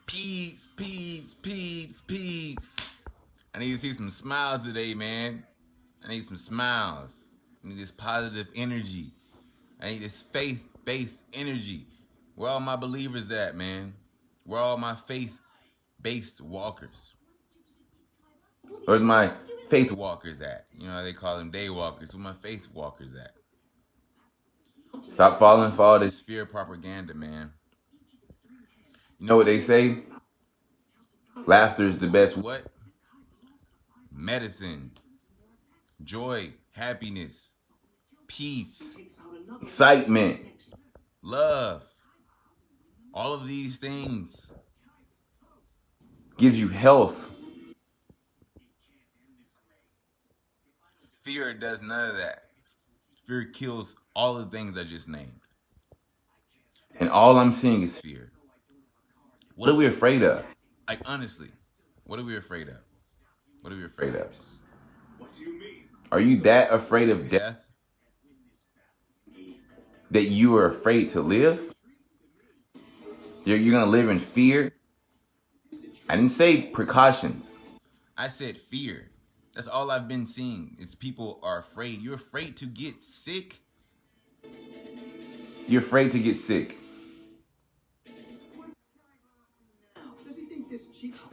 Peeps, peeps, peeps, peeps. I need to see some smiles today, man. I need some smiles. I need this positive energy. I need this faith-based energy. Where all my believers at, man? Where all my faith-based walkers? Where's my faith walkers at? You know how they call them day walkers. Where my faith walkers at? Stop falling for all this fear propaganda, man. You know what they say? Laughter is the best what? Medicine. Joy, happiness, peace, excitement, love. All of these things gives you health. Fear does none of that. Fear kills all the things I just named. And all I'm seeing is fear. What are we afraid of? Like, honestly, what are we afraid of? What are we afraid of? What do you mean? Are you that afraid of death that you are afraid to live? You're going to live in fear? I didn't say precautions. I said fear. That's all I've been seeing. It's people are afraid. You're afraid to get sick? You're afraid to get sick.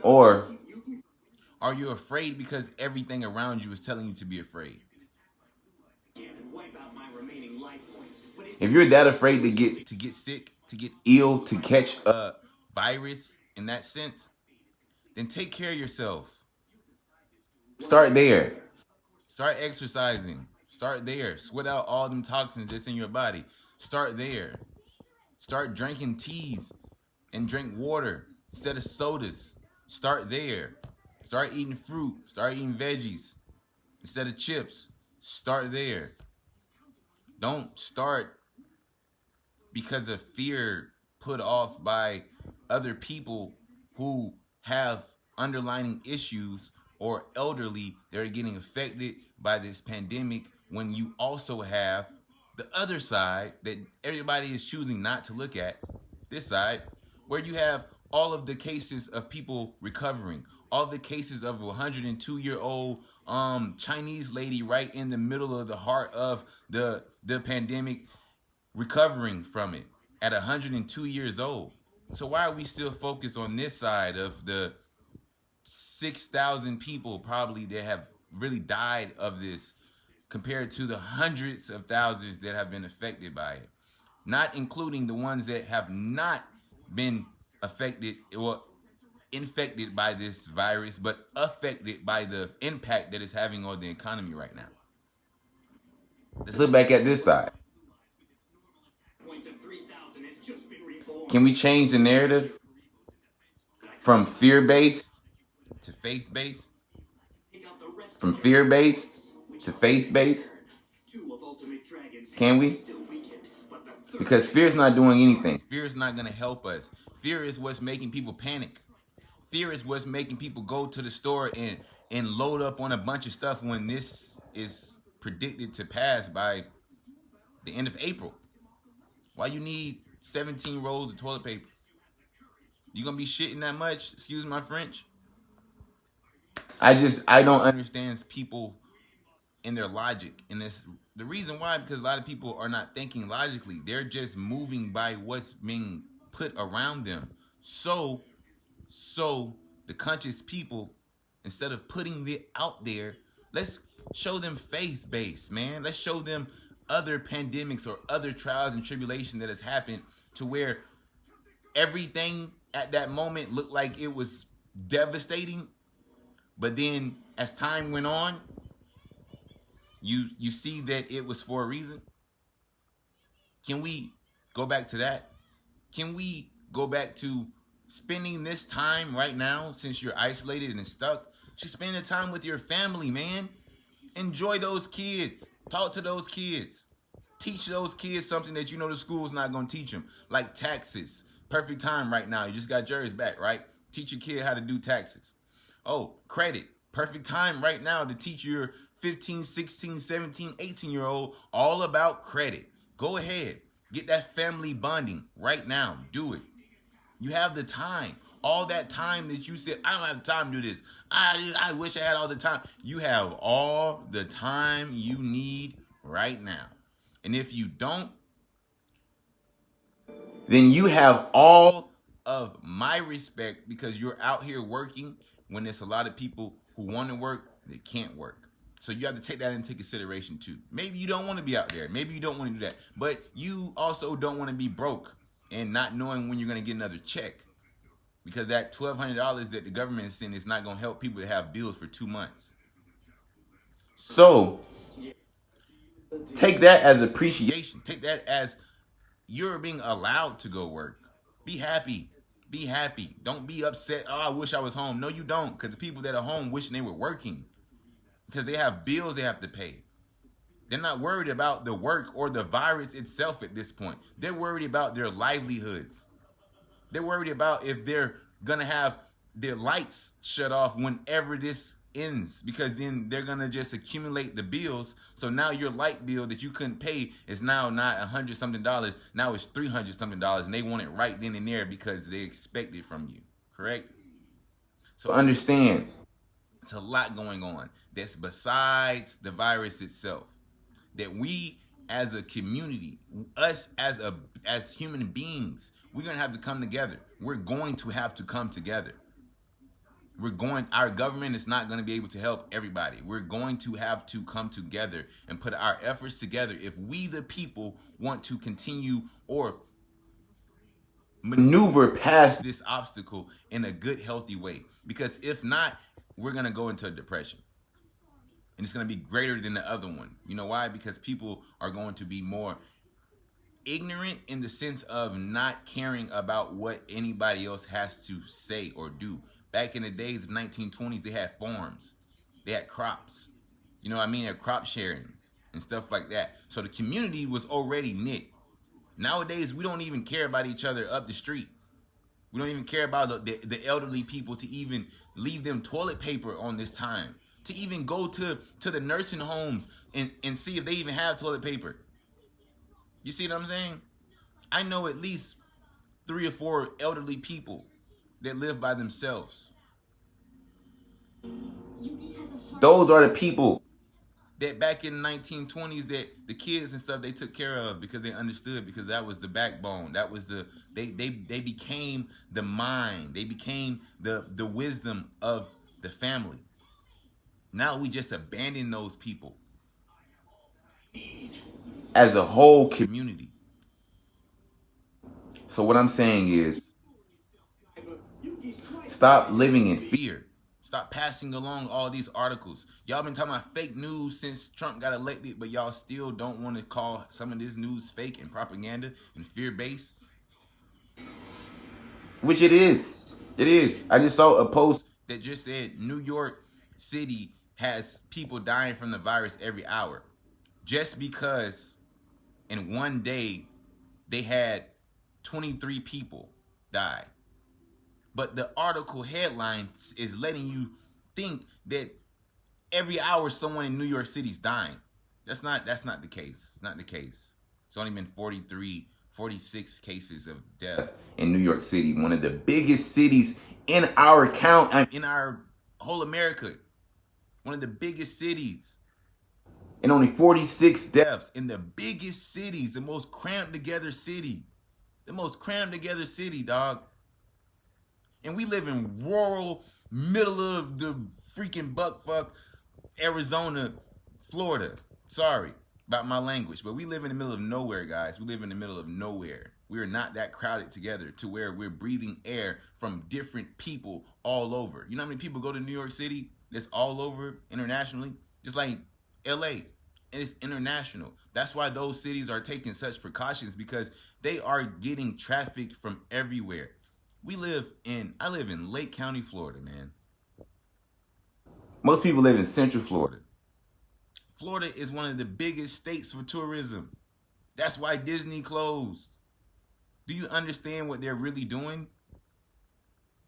Or are you afraid because everything around you is telling you to be afraid? If you're that afraid to get sick, to get ill, to catch a virus in that sense, then take care of yourself. Start there. Start exercising. Start there. Sweat out all them toxins that's in your body. Start there. Start drinking teas and drink water instead of sodas. Start there. Start eating fruit. Start eating veggies instead of chips. Start there. Don't start because of fear put off by other people who have underlying issues or elderly that are getting affected by this pandemic, when you also have the other side that everybody is choosing not to look at, this side, where you have all of the cases of people recovering, all the cases of a 102-year-old Chinese lady right in the middle of the heart of the pandemic, recovering from it at 102 years old. So why are we still focused on this side of the 6,000 people probably that have really died of this, compared to the hundreds of thousands that have been affected by it, not including the ones that have not been affected or infected by this virus, but affected by the impact that it's having on the economy right now. Let's look back at this side. Can we change the narrative from fear-based to faith-based? From fear-based to faith-based? Can we? Because fear is not doing anything. Fear is not going to help us. Fear is what's making people panic. Fear is what's making people go to the store and load up on a bunch of stuff when this is predicted to pass by the end of April. Why you need 17 rolls of toilet paper? You gonna be shitting that much? Excuse my French. I don't understand people in their logic. And this, the reason why, because a lot of people are not thinking logically. They're just moving by what's being put around them. So the conscious people, instead of putting it out there, let's show them faith-based, man. Let's show them other pandemics or other trials and tribulations that has happened, to where everything at that moment looked like it was devastating. But then as time went on, you see that it was for a reason. Can we go back to that? Can we go back to spending this time right now, since you're isolated and stuck? Just spend the time with your family, man. Enjoy those kids. Talk to those kids. Teach those kids something that you know the school's not going to teach them, like taxes. Perfect time right now. You just got Jerry's back, right? Teach your kid how to do taxes. Oh, credit. Perfect time right now to teach your 15, 16, 17, 18-year-old all about credit. Go ahead. Get that family bonding right now. Do it. You have the time. All that time that you said, I don't have time to do this. I wish I had all the time. You have all the time you need right now. And if you don't, then you have all of my respect, because you're out here working when there's a lot of people who want to work that can't work. So you have to take that into consideration too. Maybe you don't want to be out there. Maybe you don't want to do that. But you also don't want to be broke and not knowing when you're going to get another check. Because that $1,200 that the government is sending is not going to help people that have bills for 2 months. So take that as appreciation. Take that as you're being allowed to go work. Be happy. Be happy. Don't be upset. Oh, I wish I was home. No, you don't. Because the people that are home wishing they were working. Because they have bills they have to pay. They're not worried about the work or the virus itself at this point. They're worried about their livelihoods. They're worried about if they're going to have their lights shut off whenever this ends, because then they're going to just accumulate the bills. So now your light bill that you couldn't pay is now not $100 something. Now it's $300 something, and they want it right then and there because they expect it from you. Correct? So understand, it's a lot going on that's besides the virus itself, that we as a community, us as human beings, we're going to have to come together. We're going to have to come together. Our government is not going to be able to help everybody. We're going to have to come together and put our efforts together if we, the people, want to continue or maneuver past this obstacle in a good, healthy way. Because if not, we're going to go into a depression. And it's going to be greater than the other one. You know why? Because people are going to be more ignorant in the sense of not caring about what anybody else has to say or do. Back in the days of 1920s, they had farms. They had crops. You know what I mean? They had crop sharings and stuff like that. So the community was already knit. Nowadays, we don't even care about each other up the street. We don't even care about the elderly people to even leave them toilet paper on this time. To even go to the nursing homes and see if they even have toilet paper. You see what I'm saying? I know at least 3 or 4 elderly people that live by themselves. Those are the people that back in the 1920s that the kids and stuff they took care of because they understood, because that was the backbone. That was they became the mind. They became the wisdom of the family. Now we just abandon those people as a whole community. So what I'm saying is, stop living in fear. Stop passing along all these articles. Y'all been talking about fake news since Trump got elected, but y'all still don't want to call some of this news fake and propaganda and fear-based. Which it is. It is. I just saw a post that just said New York City has people dying from the virus every hour. Just because in one day they had 23 people die. But the article headline is letting you think that every hour someone in New York City is dying. That's not the case. It's not the case. It's only been 46 cases of death in New York City, one of the biggest cities in our in our whole America. One of the biggest cities. And only 46 deaths in the biggest cities, the most crammed together city. The most crammed together city, dog. And we live in rural, middle of the freaking buckfuck, Arizona, Florida. Sorry about my language, but we live in the middle of nowhere, guys. We live in the middle of nowhere. We are not that crowded together to where we're breathing air from different people all over. You know how many people go to New York City that's all over internationally? Just like LA. And it's international. That's why those cities are taking such precautions, because they are getting traffic from everywhere. I live in Lake County, Florida, man. Most people live in Central Florida. Florida is one of the biggest states for tourism. That's why Disney closed. Do you understand what they're really doing?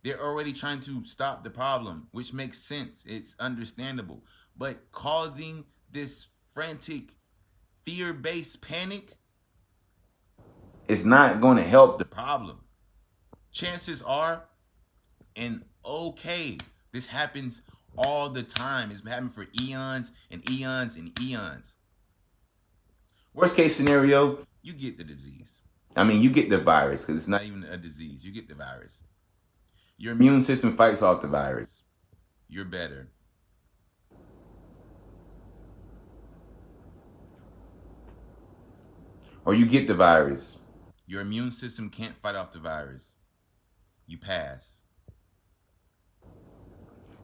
They're already trying to stop the problem, which makes sense. It's understandable. But causing this frantic, fear-based panic is not going to help the problem. Chances are And okay, this happens all the time. It's been happening for eons and eons and eons. Worst case scenario, you get the disease. I mean, you get the virus, because it's not even a disease. You get the virus. Your immune system fights off the virus. You're better. Or you get the virus. Your immune system can't fight off the virus. You pass.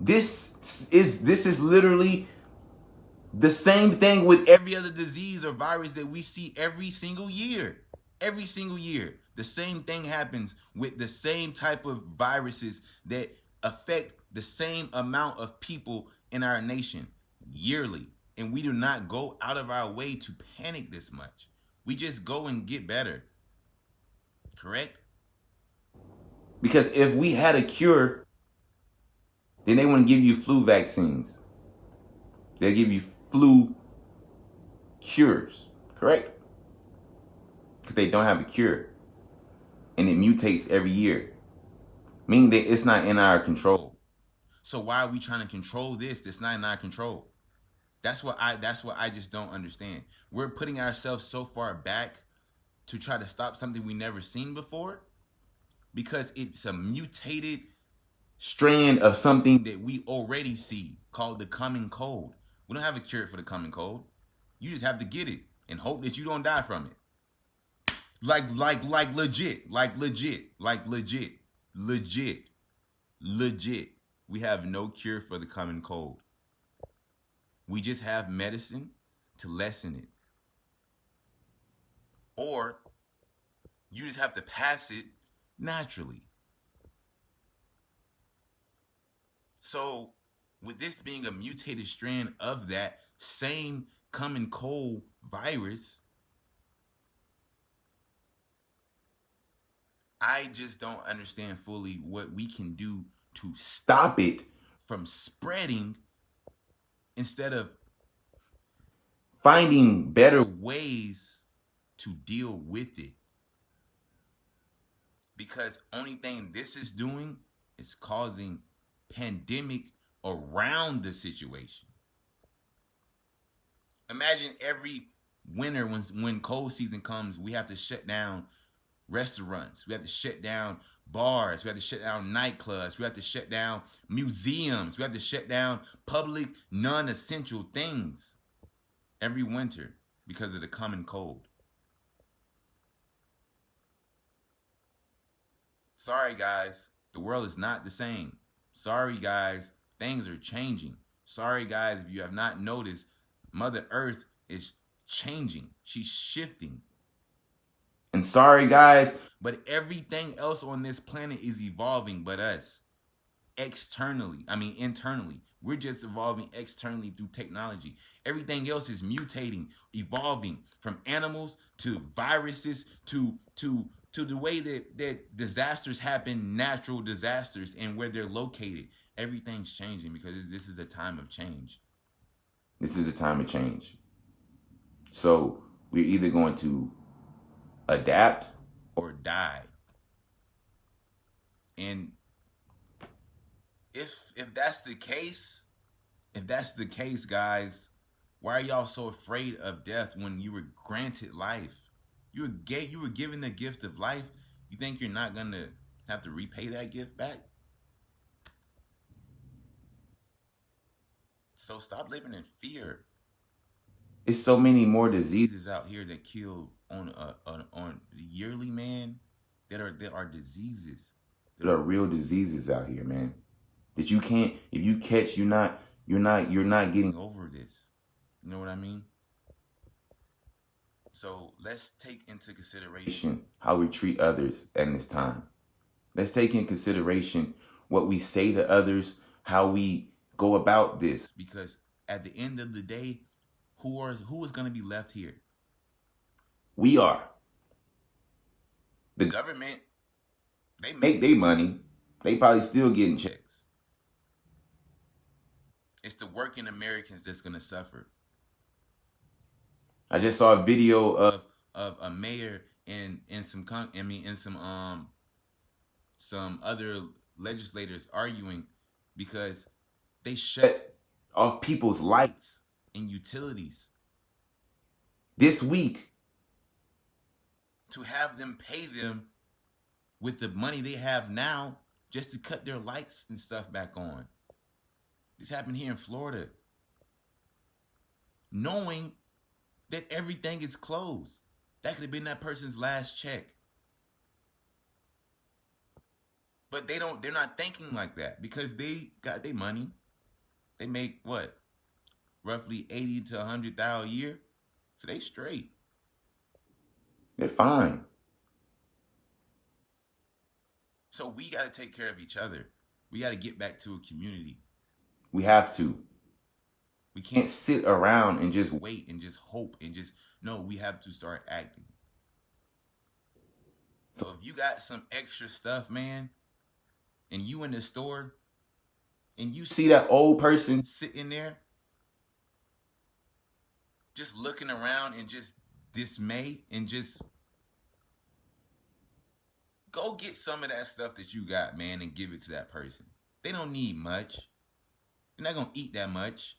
This is literally the same thing with every other disease or virus that we see every single year. Every single year. The same thing happens with the same type of viruses that affect the same amount of people in our nation yearly. And we do not go out of our way to panic this much. We just go and get better. Correct? Because if we had a cure, then they wouldn't give you flu vaccines. They'll give you flu cures. Correct? Because they don't have a cure. And it mutates every year. Meaning that it's not in our control. So why are we trying to control this that's not in our control? That's what I just don't understand. We're putting ourselves so far back to try to stop something we never seen before because it's a mutated strand of something that we already see called the common cold. We don't have a cure for the common cold. You just have to get it and hope that you don't die from it. Like legit. We have no cure for the common cold. We just have medicine to lessen it. Or you just have to pass it naturally. So, with this being a mutated strand of that same common cold virus, I just don't understand fully what we can do to stop it from spreading instead of finding better ways to deal with it. Because only thing this is doing is causing pandemic around the situation. Imagine every winter when cold season comes, we have to shut down restaurants. We have to shut down bars. We have to shut down nightclubs. We have to shut down museums. We have to shut down public non-essential things every winter because of the common cold. Sorry, guys. The world is not the same. Sorry, guys. Things are changing. Sorry, guys, if you have not noticed, Mother Earth is changing. She's shifting. And sorry, guys, but everything else on this planet is evolving but us. Internally. We're just evolving externally through technology. Everything else is mutating, evolving from animals to viruses to the way that disasters happen, natural disasters, and where they're located. Everything's changing because this is a time of change. This is a time of change. So we're either going to adapt or die. And if that's the case, guys, why are y'all so afraid of death when you were granted life? You were given the gift of life. You think you're not gonna have to repay that gift back? So stop living in fear. It's so many more diseases out here that kill on yearly, man. There are diseases. There are real diseases out here, man. That you can't, if you catch, you're not getting over this. You know what I mean? So let's take into consideration how we treat others at this time. Let's take in consideration what we say to others, how we go about this. Because at the end of the day, who is going to be left here? We are. The government, they make their money. They probably still getting checks. It's the working Americans that's going to suffer. I just saw a video of a mayor in some other legislators arguing because they shut off people's lights and utilities this week to have them pay them with the money they have now just to cut their lights and stuff back on. This happened here in Florida. Knowing that everything is closed. That could have been that person's last check. But they're not thinking like that because they got their money. They make what? Roughly 80 to 100,000 a year. So they straight. They're fine. So we got to take care of each other. We got to get back to a community. We have to. We can't sit around and just wait and just hope and just, no, we have to start acting. So if you got some extra stuff, man, and you in the store and you see that old person sitting there just looking around and just dismayed and just go get some of that stuff that you got, man, and give it to that person. They don't need much. They're not going to eat that much.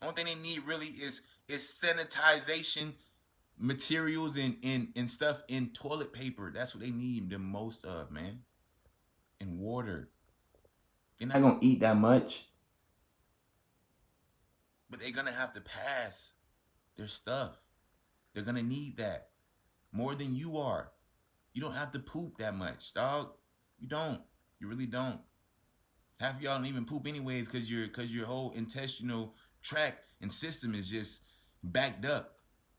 Only thing they need really is sanitization materials and stuff in toilet paper. That's what they need the most of, man. And water. They're not going to eat that much. But they're going to have to pass their stuff. They're going to need that more than you are. You don't have to poop that much, dog. You don't. You really don't. Half of y'all don't even poop anyways because your whole intestinal tract and system is just backed up.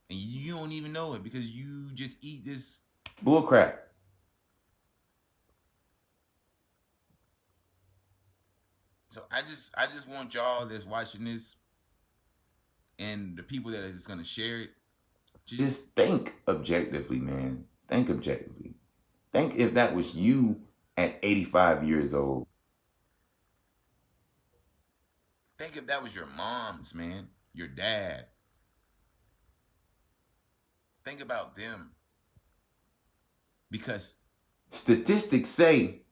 And you don't even know it because you just eat this bullcrap. So I just want y'all that's watching this and the people that are just going to share it, just think objectively, man. Think objectively. Think if that was you at 85 years old. Think if that was your mom's, man, your dad. Think about them. Because statistics say,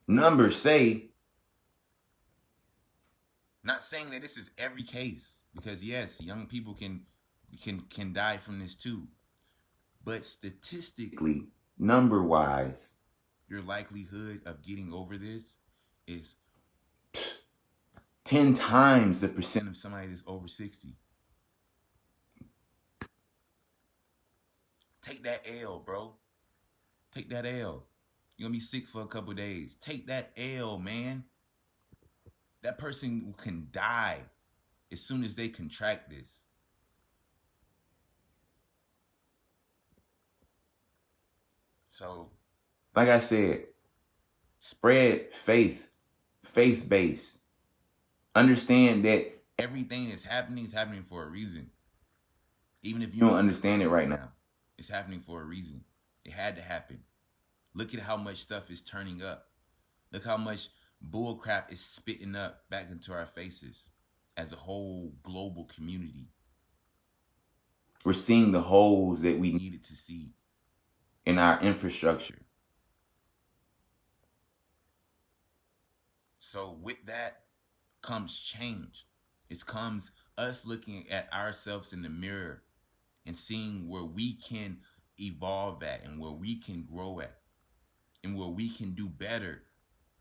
numbers say, not saying that this is every case, because yes, young people can die from this too. But statistically, number-wise, your likelihood of getting over this is 10 times the percent of somebody that's over 60. Take that L, bro. Take that L. You're going to be sick for a couple of days. Take that L, man. That person can die as soon as they contract this. So, like I said, spread faith, faith-based. Understand that everything that's happening is happening for a reason. Even if you don't understand it right now, it's happening for a reason. It had to happen. Look at how much stuff is turning up. Look how much bullcrap is spitting up back into our faces as a whole global community. We're seeing the holes that we needed to see in our infrastructure. So with that comes change. It comes us looking at ourselves in the mirror and seeing where we can evolve at and where we can grow at and where we can do better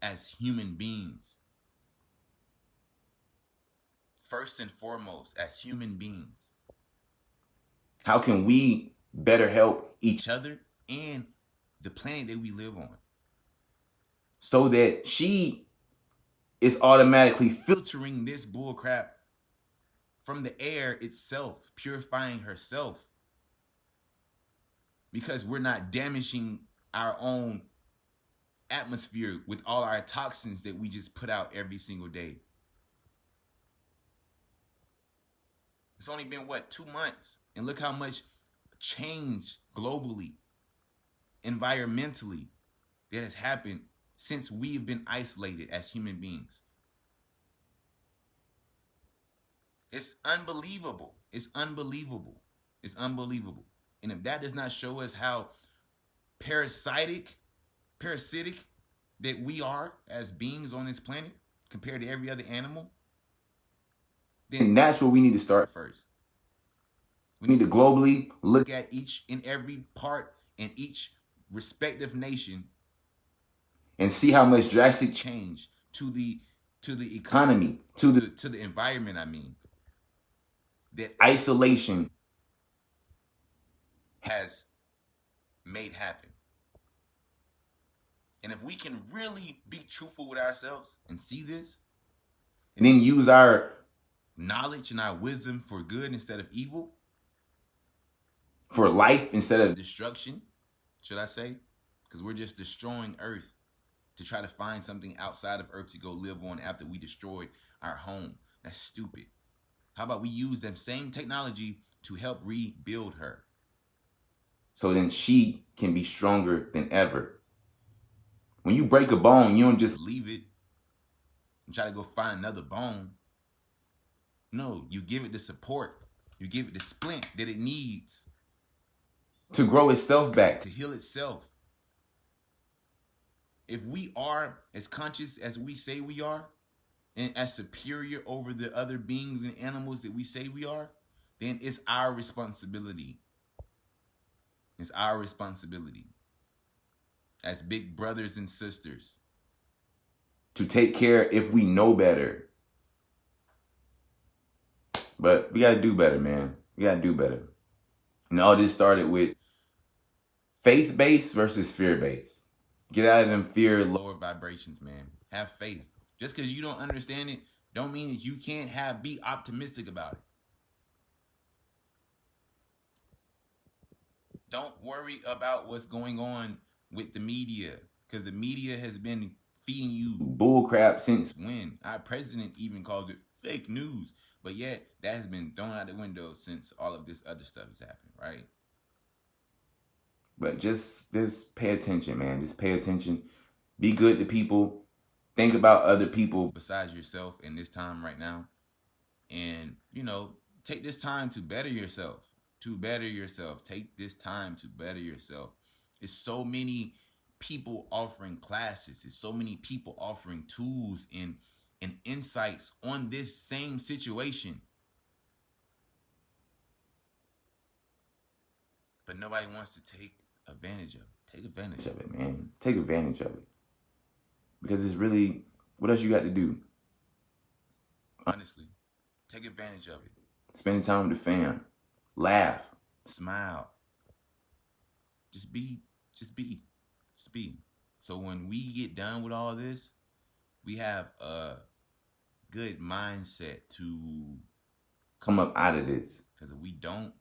as human beings. First and foremost, as human beings. How can we better help each other and the planet that we live on? So that she is automatically filtering this bullcrap from the air itself, purifying herself. Because we're not damaging our own atmosphere with all our toxins that we just put out every single day. It's only been, 2 months? And look how much change globally, environmentally, that has happened since we've been isolated as human beings. It's unbelievable. It's unbelievable. It's unbelievable. And if that does not show us how parasitic that we are as beings on this planet compared to every other animal, then that's where we need to start first. We need to globally look at each and every part in each respective nation and see how much drastic change to the economy, to the environment, I mean, that isolation has made happen. And if we can really be truthful with ourselves and see this, and then use our knowledge and our wisdom for good instead of evil, for life instead of destruction, should I say? Because we're just destroying Earth to try to find something outside of Earth to go live on after we destroyed our home. That's stupid. How about we use that same technology to help rebuild her, so then she can be stronger than ever. When you break a bone, you don't just leave it and try to go find another bone. No, you give it the support. You give it the splint that it needs to grow itself back, to heal itself. If we are as conscious as we say we are, and as superior over the other beings and animals that we say we are, then it's our responsibility. It's our responsibility as big brothers and sisters to take care if we know better. But we got to do better, man. We got to do better. And all this started with faith-based versus fear-based. Get out of them fear, lower vibrations, man. Have faith. Just because you don't understand it, don't mean that you can't be optimistic about it. Don't worry about what's going on with the media, because the media has been feeding you bullcrap since when? Our president even calls it fake news. But yet, that has been thrown out the window since all of this other stuff has happened, right? But just pay attention, man. Just pay attention. Be good to people. Think about other people besides yourself in this time right now. And, take this time to better yourself. Take this time to better yourself. There's so many people offering classes. There's so many people offering tools and insights on this same situation. But nobody wants to take advantage of it. Take advantage of it, man. Take advantage of it. Because it's really, what else you got to do? Honestly, take advantage of it. Spending time with the fam. Laugh. Smile. Just be. So when we get done with all this, we have a good mindset to come up out of this. Because if we don't,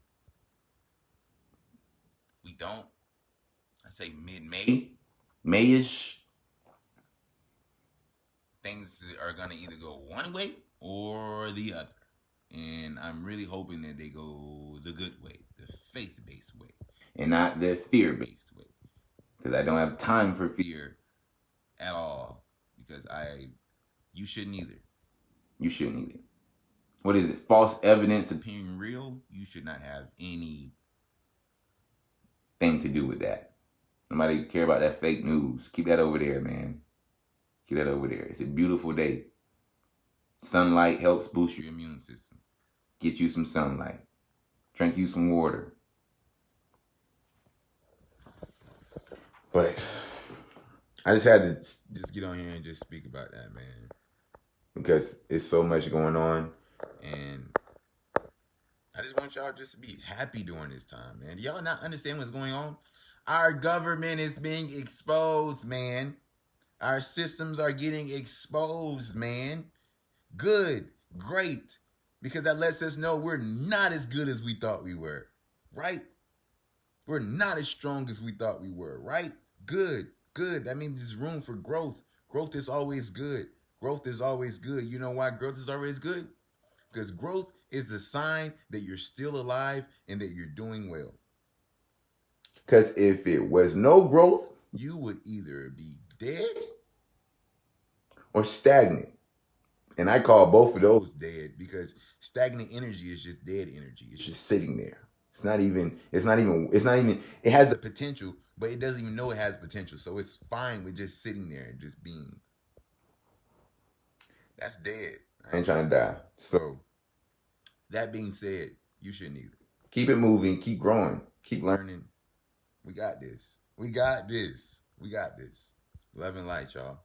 I say May-ish, things are going to either go one way or the other. And I'm really hoping that they go the good way, the faith-based way, and not the fear-based way. Because I don't have time for fear at all. Because you shouldn't either. What is it? False evidence appearing real? You should not have any thing to do with that. Nobody care about that fake news. Keep that over there, man. Keep that over there. It's a beautiful day. Sunlight helps boost your immune system. Get you some sunlight. Drink you some water. But I just had to just get on here and just speak about that, man. Because it's so much going on. And I just want y'all just to be happy during this time, man. Do y'all not understand what's going on? Our government is being exposed, man. Our systems are getting exposed, man. Good, great. Because that lets us know we're not as good as we thought we were, right? We're not as strong as we thought we were, right? Good. That means there's room for growth. Growth is always good. You know why growth is always good? Because growth is a sign that you're still alive and that you're doing well. Because if it was no growth, you would either be dead or stagnant. And I call both of those dead, because stagnant energy is just dead energy. It's just sitting there. It's not even, it has the potential, but it doesn't even know it has potential. So it's fine with just sitting there and just being. That's dead. I ain't trying to die. So that being said, you shouldn't either. Keep it moving, keep growing, keep learning. We got this. We got this. We got this. Love and light, y'all.